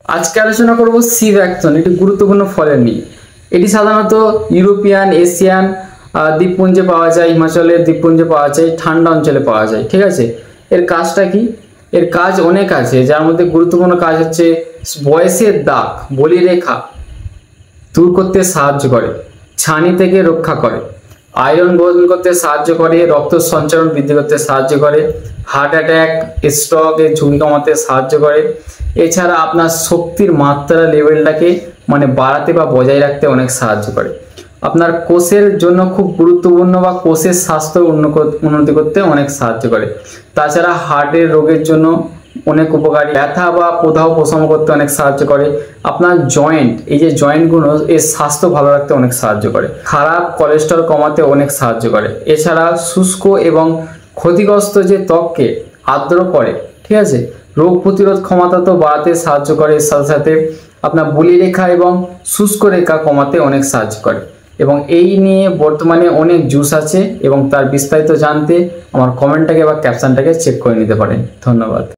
আজকে আলোচনা করব সি ভ্যাক্সন, এটি গুরুত্বপূর্ণ ফলের নিয়ে। এটি সাধারণত ইউরোপিয়ান, এশিয়ান দ্বীপপুঞ্জে পাওয়া যায়, হিমাচলের দ্বীপপুঞ্জে পাওয়া যায়, ঠান্ডা অঞ্চলে পাওয়া যায়। ঠিক আছে, এর কাজটা কি? এর কাজ অনেক আছে, যার মধ্যে গুরুত্বপূর্ণ কাজ হচ্ছে বয়সের দাগ, বলিরেখা দূর করতে সাহায্য করে, ছানি থেকে রক্ষা করে, আয়রন গ্রহণ করতে সাহায্য করে, রক্ত সঞ্চালন বৃদ্ধি করতে সাহায্য করে, হার্ট অ্যাটাক, স্ট্রোকের ঝুঁকি কমাতে সাহায্য করে। এছাড়া আপনার শক্তির মাত্রা লেভেলটাকে বাড়াতে বা বজায় রাখতে অনেক সাহায্য করে। আপনার কোষের জন্য খুব গুরুত্বপূর্ণ বা কোষের স্বাস্থ্য উন্নতি করতে অনেক সাহায্য করে। তাছাড়া হার্টের রোগের জন্য অনেক উপকারী, ব্যথা বা প্রদাহ প্রশম করতে অনেক সাহায্য করে। আপনার জয়েন্ট, এই যে জয়েন্টগুলো, এর স্বাস্থ্য ভালো রাখতে অনেক সাহায্য করে, খারাপ কোলেস্টেরল কমাতে অনেক সাহায্য করে। এছাড়া শুষ্ক এবং ক্ষতিগ্রস্ত যে ত্বককে আর্দ্র করে, ঠিক আছে, রোগ প্রতিরোধ ক্ষমতা তো বাড়াতে সাহায্য করে। এর সাথে সাথে আপনার বলিরেখা এবং শুষ্ক রেখা কমাতে অনেক সাহায্য করে। এবং এই নিয়ে বর্তমানে অনেক জুস আছে, এবং তার বিস্তারিত জানতে আমার কমেন্টটাকে বা ক্যাপশনটাকে চেক করে নিতে পারেন। ধন্যবাদ।